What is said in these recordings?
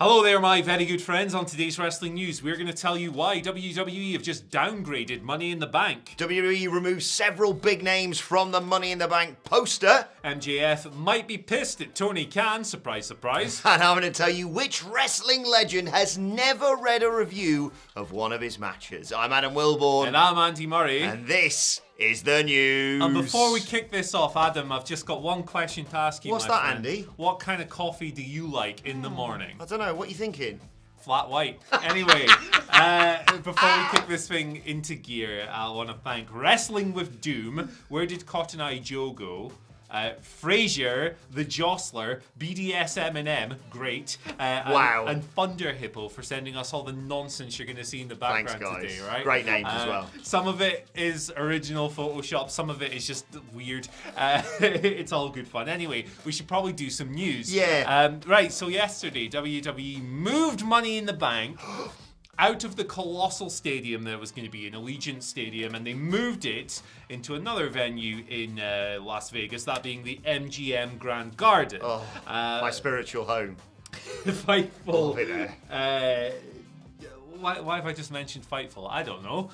Hello there, my very good friends. On today's wrestling news, we're going to tell you why WWE have just downgraded Money in the Bank. WWE removed several big names from the Money in the Bank poster. MJF might be pissed at Tony Khan, surprise, surprise. And I'm going to tell you which wrestling legend has never read a review of one of his matches. I'm Adam Wilborn. And I'm Andy Murray. And this is the news. And before we kick this off, Adam, I've just got one question to ask you. What's my that, friend. Andy? What kind of coffee do you like in the morning? I don't know. What are you thinking? Flat white. Anyway, before we kick this thing into gear, I want to thank Wrestling with Doom. Where did Cotton Eye Joe go? Frasier, The Jostler, BDSM&M, great. Wow. And Thunder Hippo for sending us all the nonsense you're going to see in the background today, right? Great names as well. Some of it is original Photoshop, some of it is just weird. It's all good fun. Anyway, we should probably do some news. Yeah. Right, so yesterday, WWE moved Money in the Bank out of the colossal stadium that was going to be in Allegiant Stadium, and they moved it into another venue in Las Vegas, that being the MGM Grand Garden. Oh, my spiritual home. Fightful. Love it there. Why have I just mentioned Fightful? I don't know.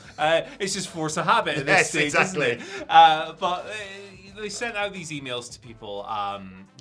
It's just force of habit at this Yes, stage, exactly. isn't it? But they sent out these emails to people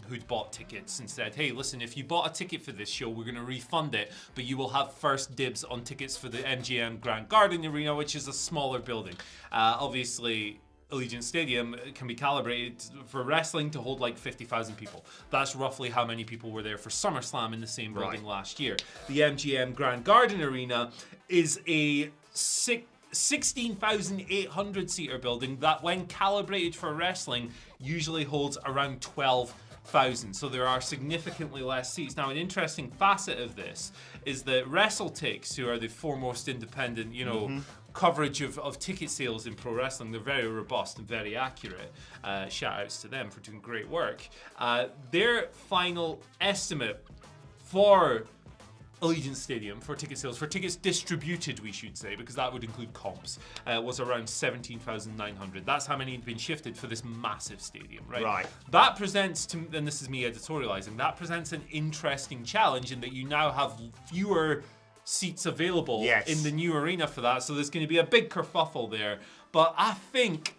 who'd bought tickets and said, hey, listen, if you bought a ticket for this show, we're going to refund it, but you will have first dibs on tickets for the MGM Grand Garden Arena, which is a smaller building. Obviously, Allegiant Stadium can be calibrated for wrestling to hold like 50,000 people. That's roughly how many people were there for SummerSlam in the same building last year. The MGM Grand Garden Arena is a 16,800 seater building that, when calibrated for wrestling, usually holds around 12,000. So there are significantly less seats. Now, an interesting facet of this is that WrestleTix, who are the foremost independent, coverage of ticket sales in pro wrestling, they're very robust and very accurate. Shout outs to them for doing great work. Their final estimate for Allegiant Stadium for ticket sales, for tickets distributed, we should say, because that would include comps, was around 17,900. That's how many had been shifted for this massive stadium, right? Right. That presents, and this is me editorializing, that presents an interesting challenge in that you now have fewer seats available in the new arena for that, so there's going to be a big kerfuffle there. But I think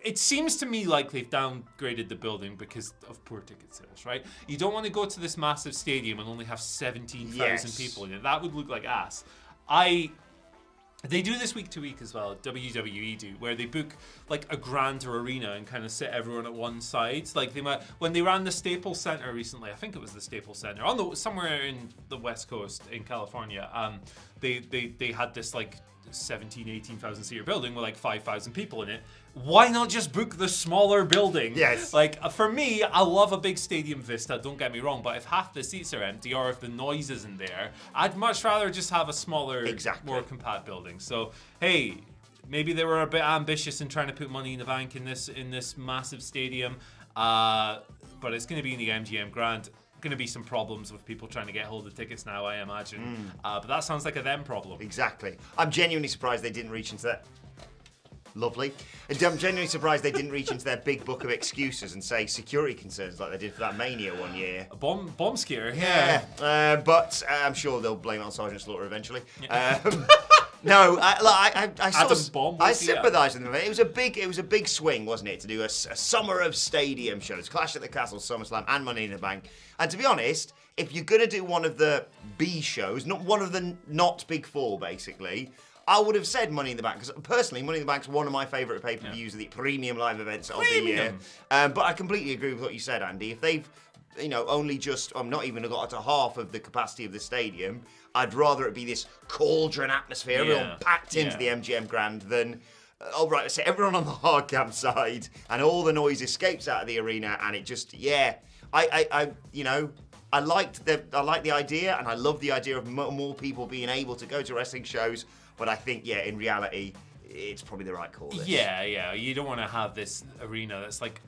it seems to me like they've downgraded the building because of poor ticket sales, right? You don't want to go to this massive stadium and only have 17,000 people in it. That would look like ass. They do this week to week as well, WWE do, where they book like a grander arena and kind of sit everyone at one side. Like when they ran the Staples Center recently, I think it was the Staples Center, somewhere in the West Coast in California, they had this like 18,000 seater building with like 5,000 people in it. Why not just book the smaller building? Yes. Like, for me, I love a big stadium vista, don't get me wrong, but if half the seats are empty or if the noise isn't there, I'd much rather just have a smaller, more compact building. So, hey, maybe they were a bit ambitious in trying to put Money in the Bank in this massive stadium, but it's going to be in the MGM Grand. Going to be some problems with people trying to get hold of tickets now, I imagine. But that sounds like a them problem. Exactly. I'm genuinely surprised they didn't reach into that. Lovely. I'm genuinely surprised they didn't reach into their big book of excuses and say security concerns like they did for that Mania one year. A bomb scare, but I'm sure they'll blame it on Sergeant Slaughter eventually. No, I sympathise with them. It was a big swing, wasn't it, to do a summer of stadium shows, Clash at the Castle, SummerSlam, and Money in the Bank. And to be honest, if you're going to do one of the B shows, not one of the not Big Four, basically, I would have said Money in the Bank, because personally, Money in the Bank's one of my favourite pay-per-views of the premium live events of the year. But I completely agree with what you said, Andy. If they've only just, not even got to half of the capacity of the stadium, I'd rather it be this cauldron atmosphere, everyone packed into the MGM Grand, than, let's say everyone on the hard cam side, and all the noise escapes out of the arena, and it just, I like the idea, and I love the idea of more people being able to go to wrestling shows, but I think, in reality, it's probably the right call. Yeah. You don't want to have this arena that's like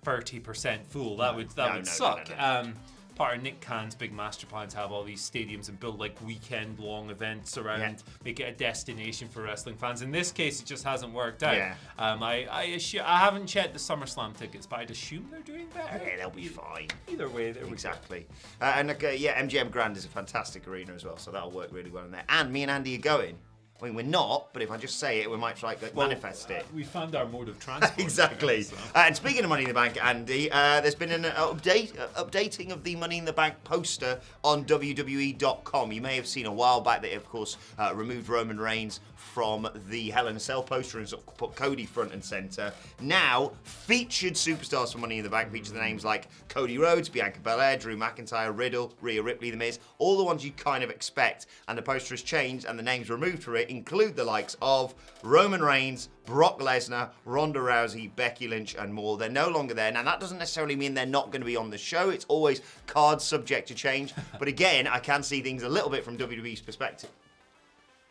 30% full. That would suck. No. part of Nick Khan's big master plan to have all these stadiums and build like weekend-long events around, make it a destination for wrestling fans. In this case, it just hasn't worked out. Yeah. I haven't checked the SummerSlam tickets, but I'd assume they're doing better. Yeah, they'll be fine. Either way, exactly. MGM Grand is a fantastic arena as well, so that'll work really well in there. And me and Andy are going. I mean, we're not, but if I just say it, we might try to manifest it. We found our mode of transport. Exactly. Together, so. And speaking of Money in the Bank, Andy, there's been an updating of the Money in the Bank poster on WWE.com. You may have seen a while back that, of course, removed Roman Reigns from the Hell in a Cell poster and sort of put Cody front and centre. Now, featured superstars for Money in the Bank feature the names like Cody Rhodes, Bianca Belair, Drew McIntyre, Riddle, Rhea Ripley, The Miz, all the ones you kind of expect. And the poster has changed and the names removed for it include the likes of Roman Reigns, Brock Lesnar, Ronda Rousey, Becky Lynch, and more. They're no longer there. Now, that doesn't necessarily mean they're not going to be on the show. It's always cards subject to change. But again, I can see things a little bit from WWE's perspective.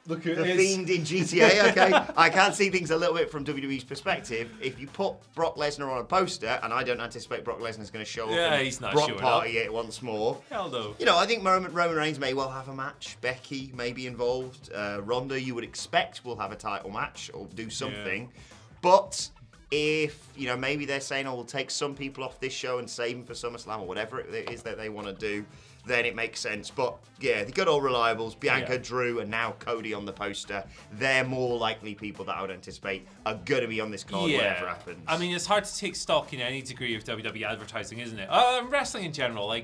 Look at the Fiend in GTA, okay? I can see things a little bit from WWE's perspective. If you put Brock Lesnar on a poster, and I don't anticipate Brock Lesnar's going to show up and he's not Brock party it once more. Hell no. You know, I think Roman Reigns may well have a match. Becky may be involved. Ronda, you would expect, will have a title match or do something. Yeah. But if, maybe they're saying, we'll take some people off this show and save them for SummerSlam or whatever it is that they want to do, then it makes sense. But yeah, the good old reliables, Bianca, Drew, and now Cody on the poster, they're more likely people that I would anticipate are going to be on this card whatever happens. I mean, it's hard to take stock in any degree of WWE advertising, isn't it? Wrestling in general,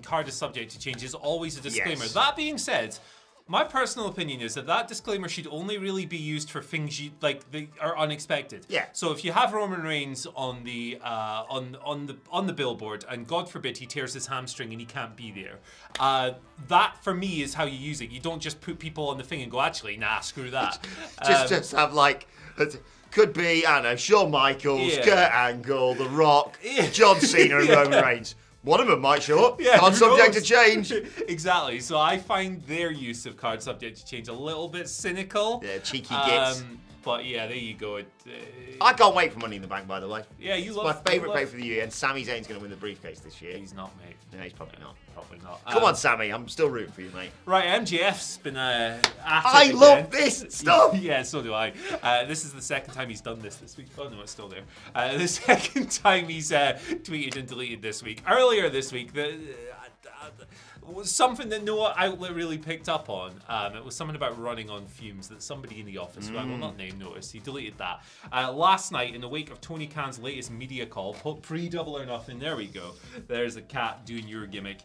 card is subject to change is always a disclaimer. Yes. That being said, my personal opinion is that disclaimer should only really be used for things they are unexpected. Yeah. So if you have Roman Reigns on the billboard, and God forbid he tears his hamstring and he can't be there, that for me is how you use it. You don't just put people on the thing and go, actually, nah, screw that. just have could be, I don't know, Shawn Michaels, Kurt Angle, The Rock, John Cena, and Roman Reigns. One of them might show up. Card subject to change. Exactly. So I find their use of card subject to change a little bit cynical. Yeah, cheeky gits. But yeah, there you go. I can't wait for Money in the Bank, by the way. Yeah, it's my favourite pay for the year, and Sami Zayn's going to win the briefcase this year. He's not, mate. No, he's probably not. Probably not. Come on, Sami. I'm still rooting for you, mate. Right, MJF's been I love this stuff. Yeah, so do I. This is the second time he's done this week. Oh, no, it's still there. The second time he's tweeted and deleted this week. Earlier this week, was something that no outlet really picked up on. It was something about running on fumes that somebody in the office, who I will not name, noticed. He deleted that. Last night, in the wake of Tony Khan's latest media call, pre-Double or Nothing, there we go. There's a cat doing your gimmick.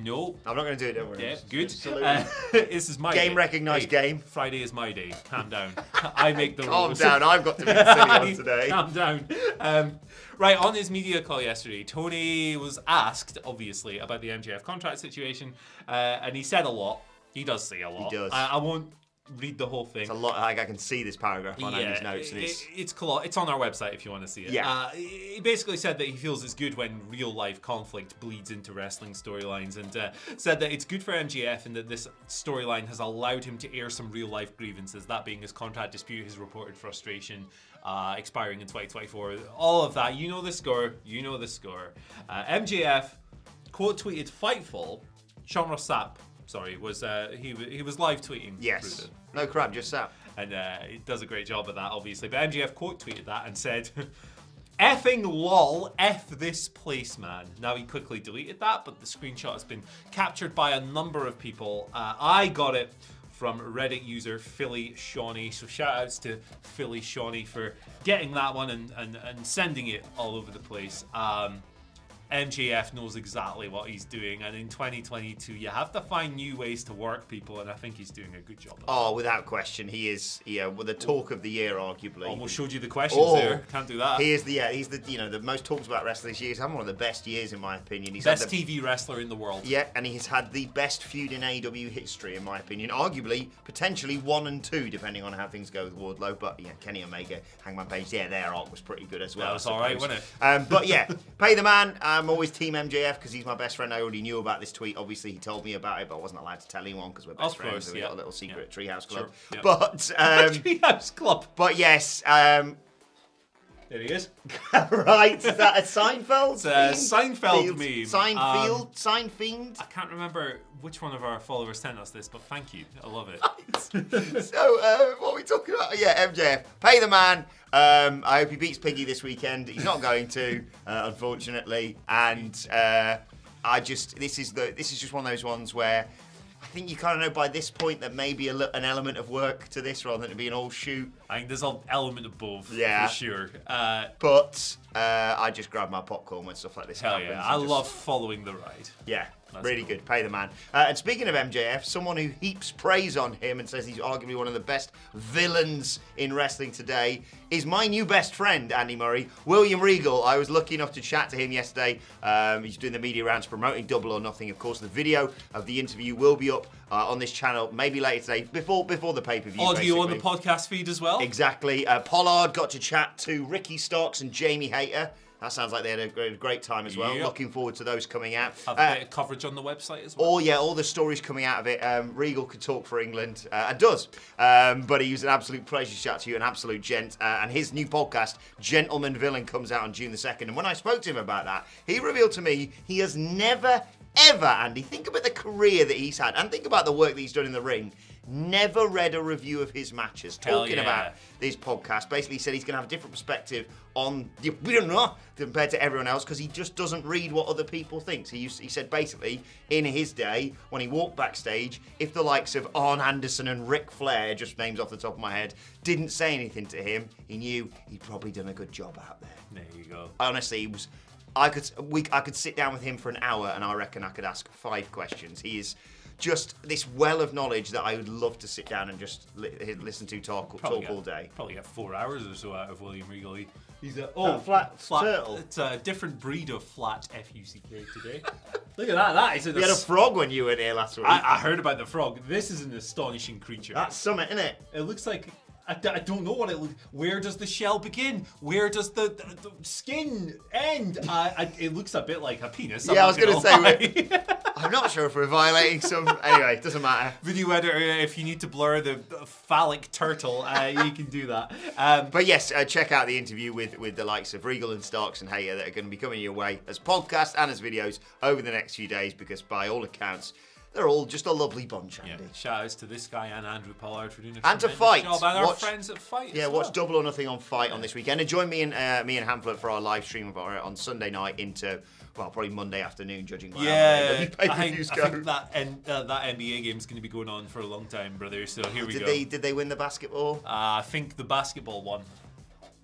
No. I'm not going to do it, don't worry. Yeah, good. This is my game recognised game. Friday is my day. Calm down. I make the rules. Calm down. I've got to be the silly one today. Calm down. Right, on his media call yesterday, Tony was asked, obviously, about the MJF contract situation, and he said a lot. He does say a lot. He does. I won't read the whole thing. It's a lot. I can see this paragraph on Andy's notes. And it's on our website if you want to see it. Yeah. He basically said that he feels it's good when real-life conflict bleeds into wrestling storylines, and said that it's good for MJF and that this storyline has allowed him to air some real-life grievances, that being his contract dispute, his reported frustration, expiring in 2024, all of that. You know the score. MJF quote tweeted Fightful. Sean Ross Sapp, was he was live tweeting. Yes. No crap, just Sapp. And he does a great job at that, obviously. But MJF quote tweeted that and said, "Effing lol, F this place, man." Now he quickly deleted that, but the screenshot has been captured by a number of people. I got it from Reddit user Philly Shawnee. So shout outs to Philly Shawnee for getting that one and sending it all over the place. MJF knows exactly what he's doing, and in 2022 you have to find new ways to work people, and I think he's doing a good job of that. Without question, he is. With the talk of the year, arguably. Almost showed you the questions there. Can't do that. He's the most talked about wrestler this year. He's had one of the best years in my opinion. He's best TV wrestler in the world. Yeah, and he's had the best feud in AEW history in my opinion. Arguably, potentially 1 and 2 depending on how things go with Wardlow. But yeah, Kenny Omega, Hangman Page, their arc was pretty good as well. That was all right, wasn't it? But yeah, pay the man. I'm always team MJF because he's my best friend. I already knew about this tweet. Obviously, he told me about it, but I wasn't allowed to tell anyone because we're best friends. So we got a little secret Treehouse Club. Sure. But Treehouse Club. But yes, There he is. Right, is that a Seinfeld? It's a Seinfeld meme. Seinfeld? I can't remember which one of our followers sent us this, but thank you. I love it. Right. So, what are we talking about? Yeah, MJF. Pay the man. I hope he beats Piggy this weekend. He's not going to, unfortunately. And this is just one of those ones where I think you kind of know by this point that maybe an element of work to this rather than it be an all shoot. I think there's an element of both, for sure. But I just grab my popcorn when stuff like this happens. Yeah, I love following the ride. Yeah, really good. Pay the man. And speaking of MJF, someone who heaps praise on him and says he's arguably one of the best villains in wrestling today is my new best friend, Andy Murray, William Regal. I was lucky enough to chat to him yesterday. He's doing the media rounds promoting Double or Nothing. Of course, the video of the interview will be up on this channel, maybe later today, before the pay-per-view. Audio on the podcast feed as well. Exactly. Pollard got to chat to Ricky Starks and Jamie Hayter. That sounds like they had a great time as well. Yep. Looking forward to those coming out. Have a bit of coverage on the website as well. All the stories coming out of it. Regal could talk for England, and does. But he was an absolute pleasure to chat to you, an absolute gent. And his new podcast, Gentleman Villain, comes out on June the 2nd. And when I spoke to him about that, he revealed to me he has never, ever, Andy, think about the career that he's had, and think about the work that he's done in the ring, never read a review of his matches. Talking about this podcast, basically he said he's going to have a different perspective on the winner compared to everyone else because he just doesn't read what other people think. He said basically in his day when he walked backstage, if the likes of Arn Anderson and Ric Flair, just names off the top of my head, didn't say anything to him, he knew he'd probably done a good job out there. There you go. Honestly, he was. I could sit down with him for an hour and I reckon I could ask 5 questions. He is just this well of knowledge that I would love to sit down and just listen to talk all day. Probably get 4 hours or so out of William Regal. He's a flat turtle. It's a different breed of flat FUCK today. Look at that. That is you had a frog when you were here last week. I heard about the frog. This is an astonishing creature. That's something, isn't it? It looks like. I don't know what it looks. Where does the shell begin? Where does the skin end? It looks a bit like a penis. Yeah, I was going to say. I'm not sure if we're violating some. Anyway, it doesn't matter. Video editor, if you need to blur the phallic turtle, you can do that. But yes, check out the interview with the likes of Regal and Starks and Hayter that are going to be coming your way as podcasts and as videos over the next few days because by all accounts, they're all just a lovely bunch, Andy. Yeah, shout outs to this guy and Andrew Pollard for doing a and to Fight. job. And our friends at Fight. Yeah, watch Double or Nothing on Fight on this weekend. And join me and Hamlet for our live stream on Sunday night into probably Monday afternoon, judging by how I think that NBA game is going to be going on for a long time, brother. So here we go. Did they win the basketball? I think the basketball won.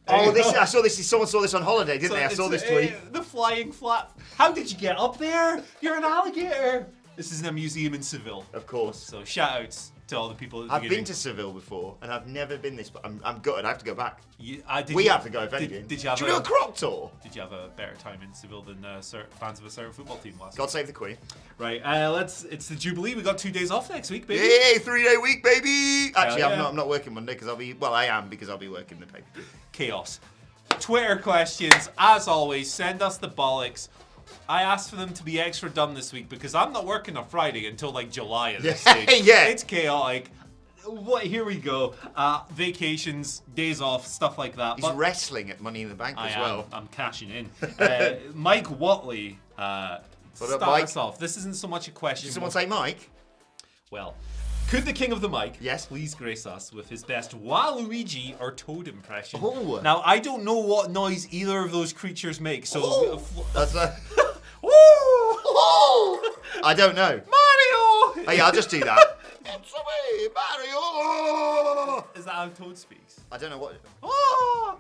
I saw this. Someone saw this on holiday, didn't they? I saw this tweet. The flying flat. How did you get up there? You're an alligator. This is in a museum in Seville. Of course. So shout outs to all the people at the I've been to Seville before, and I've never been this, but I'm gutted. I have to go back. We have to go, if anything. Did you have Should we do a croc tour? Did you have a better time in Seville than fans of a certain football team last God save the Queen. Right, it's the Jubilee. We got 2 days off next week, baby. Yay, 3-day week, baby! Actually, I'm not working Monday, because I am, because I'll be working the paper. Chaos. Twitter questions, as always, send us the bollocks. I asked for them to be extra dumb this week because I'm not working on Friday until like July at this stage. Yeah. It's chaotic. Here we go. Vacations, days off, stuff like that. He's wrestling at Money in the Bank as well. I'm cashing in. Mike Watley start us off. This isn't so much a question. Did someone say Mike? Well, could the king of the mic yes, please grace us with his best Waluigi or Toad impression? Oh. Now, I don't know what noise either of those creatures make, so... That's a... I don't know. Mario! Oh, yeah, I'll just do that. It's away, Mario! Is that how Toad speaks? I don't know what... Oh!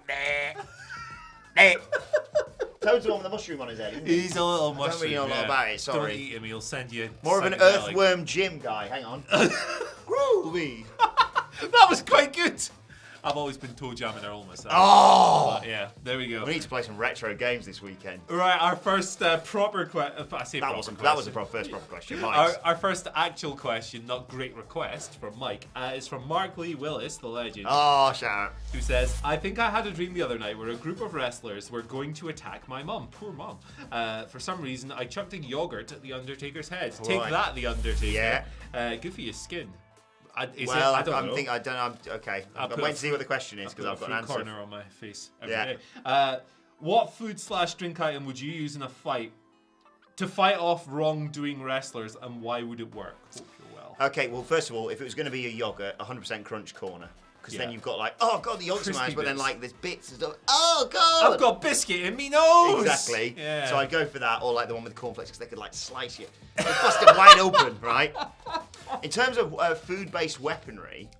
Toad's the one with the mushroom on his head, isn't he? He's a little mushroom. I don't really know a lot about it, sorry. Don't eat him, he'll send you... More of an earthworm Jim guy, hang on. Groovy. That was quite good. I've always been toe jamming her all myself. Oh! But yeah, there we go. We need to play some retro games this weekend. Right, our first proper question. That was the first proper question. Our first actual question, not great request from Mike, is from Mark Lee Willis, the legend. Oh, shout out. Who says, I think I had a dream the other night where a group of wrestlers were going to attack my mum. Poor mum. For some reason, I chucked a yogurt at the Undertaker's head. Take that, the Undertaker. Yeah. Good for your skin. I don't know. I don't know. Okay. I'm waiting to see what the question is because I've got an answer. Corner on my face every day. What food/drink item would you use in a fight to fight off wrongdoing wrestlers, and why would it work? Hope you're well. Okay, well, first of all, if it was going to be a yogurt, 100% crunch corner. Because then you've got like, oh god, the yogurt's nice, but then like there's bits and stuff. Oh god! I've got biscuit in me nose! Exactly. Yeah. So I'd go for that, or like the one with the cornflakes, because they could like slice you. They bust it wide open, right? In terms of food-based weaponry,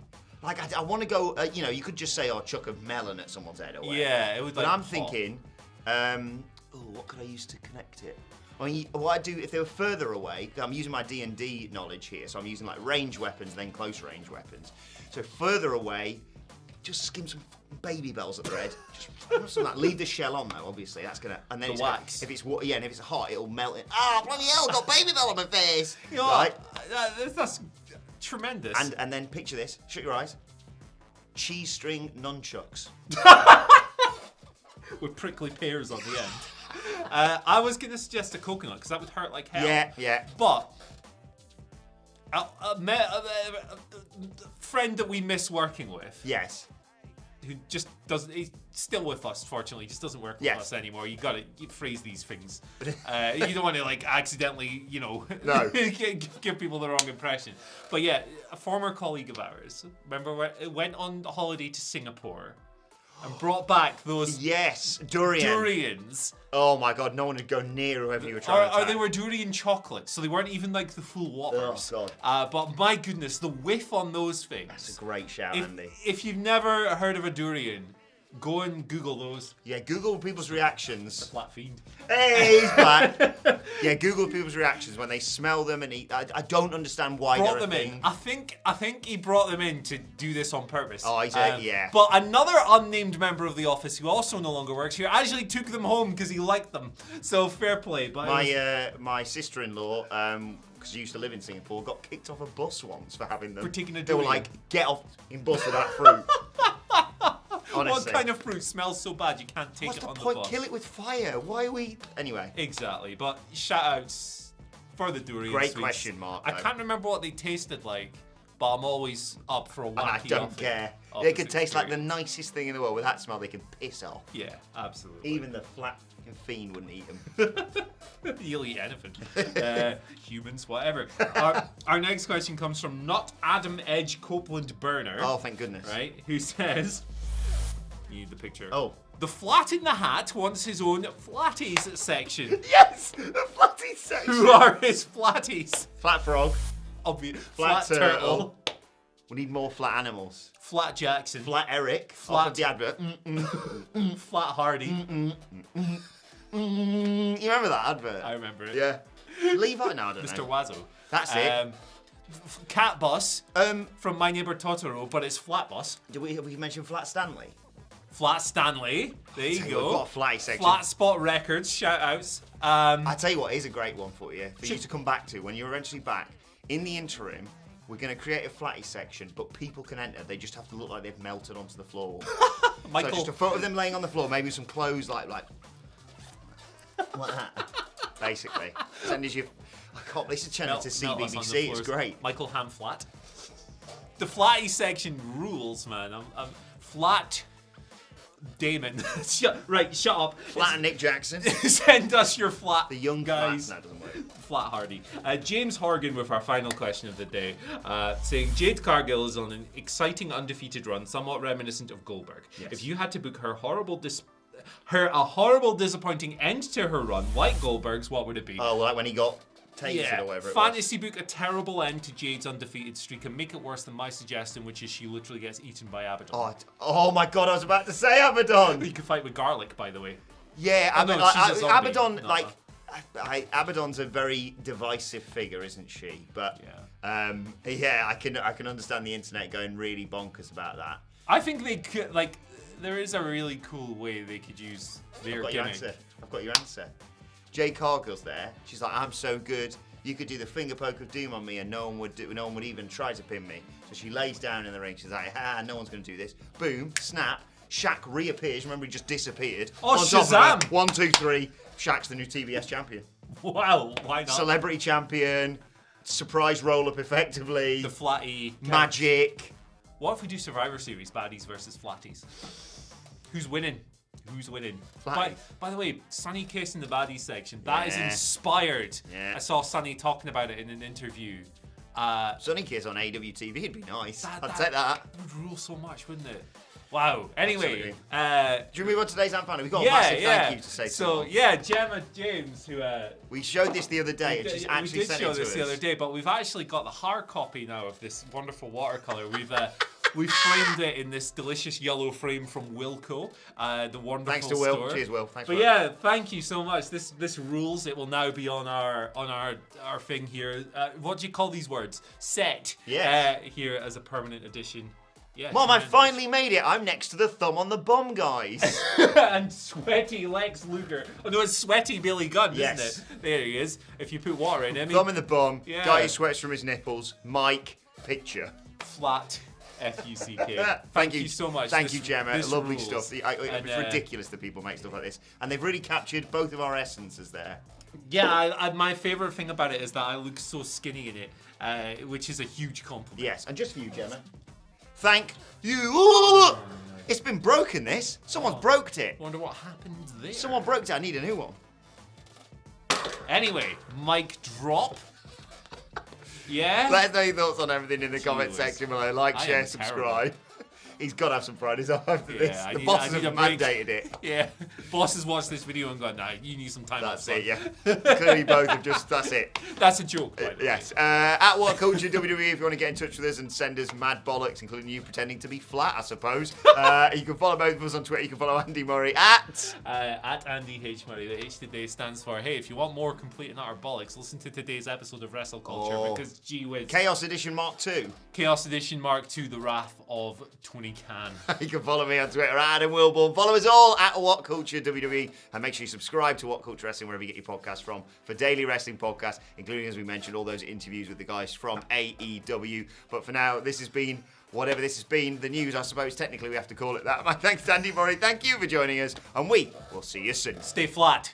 like I want to go, you could just say, chuck a melon at someone's head or whatever. Yeah, it would. But I'm thinking, what could I use to connect it? I mean, what I'd do if they were further away, I'm using my D&D knowledge here, so I'm using like range weapons, then close range weapons. So further away, just skim some baby bells at the head. Just some of that. Leave the shell on though, obviously. That's gonna and then the wax. If it's hot, it'll melt it. Bloody hell! Got baby bell on my face. Right? That's tremendous. And then picture this. Shut your eyes. Cheese string nunchucks. With prickly pears on the end. I was going to suggest a coconut because that would hurt like hell. Yeah. But a friend that we miss working with. Yes. Who just doesn't. He's still with us, fortunately. He just doesn't work with us anymore. You freeze these things. You don't want to like accidentally, No. give people the wrong impression. But yeah, a former colleague of ours. Remember, went on holiday to Singapore. And brought back those durians. Oh my god, no one would go near whoever you were trying to attack. They were durian chocolate, so they weren't even like the full whoppers. Oh god. But my goodness, the whiff on those things. That's a great shout, Andy. If you've never heard of a durian, go and Google those. Yeah, Google people's reactions. The flat fiend. Hey, he's back. Yeah, Google people's reactions when they smell them and eat. I don't understand why brought they're them a thing. in. I think he brought them in to do this on purpose. Oh, he said, yeah. But another unnamed member of the office who also no longer works here actually took them home because he liked them. So fair play. But my sister-in-law, because she used to live in Singapore, got kicked off a bus once for having them. For taking a They were durian. like, get off in bus with that fruit. Honestly. What kind of fruit smells so bad you can't take it on the bus? What's the point? Kill it with fire. Why are we... Anyway. Exactly. But shout-outs for the durian Great sweets. question, Mark. I can't remember what they tasted like, but I'm always up for a wacky I don't care. They could taste like the nicest thing in the world. With that smell, they can piss off. Yeah, absolutely. Even the flat fiend wouldn't eat them. He'll eat anything. Humans, whatever. Our next question comes from Not Adam Edge Copeland Burner. Oh, thank goodness. Right? Who says... You need the picture. Oh. The Flat in the Hat wants his own Flatties section. Yes! The Flatties section! Who are his Flatties? Flat frog. Flat turtle. We need more flat animals. Flat Jackson. Flat Eric. Flat of the advert. Flat Hardy. You remember that advert? I remember it. Yeah. Levi? No, I don't know. Mr. Wazzo. That's it. Cat Bus from My Neighbor Totoro, but it's Flat Bus. Have we mentioned Flat Stanley? Flat Stanley. There you go. We've got a flatty section. Flat Spot Records. Shout outs. I tell you what, here's a great one for you to come back to when you're eventually back. In the interim, we're going to create a flatty section, but people can enter. They just have to look like they've melted onto the floor. Michael. So just a photo of them laying on the floor, maybe some clothes like that. Basically. Send us your... I can't believe it's channel to see BBC. It's great. Michael Ham Flat. The flatty section rules, man. I'm flat... Damon. Shut up. Flat and Nick Jackson. Send us your flat. The young guys. No, it doesn't work. Flat Hardy. James Horgan with our final question of the day, saying Jade Cargill is on an exciting undefeated run, somewhat reminiscent of Goldberg. Yes. If you had to book a horrible, disappointing end to her run, like Goldberg's, what would it be? Oh, like when he got tasered or whatever. Fantasy book a terrible end to Jade's undefeated streak and make it worse than my suggestion, which is she literally gets eaten by Abaddon. Oh my god, I was about to say Abaddon. You could fight with garlic, by the way. Yeah, Abaddon, Abaddon's a very divisive figure, isn't she? But I can understand the internet going really bonkers about that. I think they could, there is a really cool way they could use their gimmick. I've got your answer. Jade Cargill's there. She's like, I'm so good. You could do the finger poke of doom on me, and no one would even try to pin me. So she lays down in the ring. She's like, no one's going to do this. Boom, snap. Shaq reappears. Remember, he just disappeared. Oh, Shazam! 1, 2, 3. Shaq's the new TBS champion. Wow, why not? Celebrity champion. surprise roll-up effectively. The flatty. Magic. What if we do Survivor Series baddies versus flatties? Who's winning? Who's winning? By the way, Sonny Kiss in the baddies section. That is inspired. Yeah. I saw Sonny talking about it in an interview. Sonny Kiss on AWTV would be nice. I'd take that. Would rule so much, wouldn't it? Wow. Anyway, do you move on to today's Ant We've got a massive thank you to say. So Gemma James, who we showed this the other day, and she's actually sent it to us. We did show this the other day, but we've actually got the hard copy now of this wonderful watercolor. We've framed it in this delicious yellow frame from Wilco, the wonderful Thanks to Will. store. Cheers, Will. Thanks. But yeah, thank you so much. This rules. It will now be on our thing here. What do you call these words? Set. Yeah. Here as a permanent addition. Yeah. Mom, I finally made it. I'm next to the thumb on the bum, guys. And sweaty Lex Luger. Oh no, it's sweaty Billy Gunn, isn't it? There he is. If you put water in him. Thumb in the bum. Yeah. Guy who sweats from his nipples. Mike. Picture. Flat. F-U-C-K. Thank you so much. Thank you, Gemma. Lovely stuff. It's ridiculous that people make stuff like this. And they've really captured both of our essences there. Yeah, my favourite thing about it is that I look so skinny in it, which is a huge compliment. Yes, and just for you, Gemma. Thank you. It's been broken, this. Someone's broked it. Wonder what happened there. Someone broke it. I need a new one. Anyway, mic drop. Yeah? Let us know your thoughts on everything in the comment section below. Like, share, subscribe. He's got to have some pride in his eye after this. The bosses have mandated it. Yeah. Bosses watched this video and gone, nah, you need some time off. That's it, yeah. Clearly both have just, that's it. That's a joke, by the way. Yes. At What Culture WWE if you want to get in touch with us and send us mad bollocks, including you pretending to be flat, I suppose. You can follow both of us on Twitter. You can follow Andy Murray at Andy H. Murray. The H today stands for, hey, if you want more complete and utter bollocks, listen to today's episode of Wrestle Culture because gee whiz. Chaos Edition Mark II. Chaos Edition Mark II, The Wrath of Tony Khan. You can follow me on Twitter at Adam Wilborn. Follow us all at What Culture WWE. And make sure you subscribe to What Culture Wrestling wherever you get your podcasts from for daily wrestling podcasts, including, as we mentioned, all those interviews with the guys from AEW. But for now, this has been whatever this has been. The news, I suppose, technically we have to call it that. My thanks to Andy Murray. Thank you for joining us. And we will see you soon. Stay flat.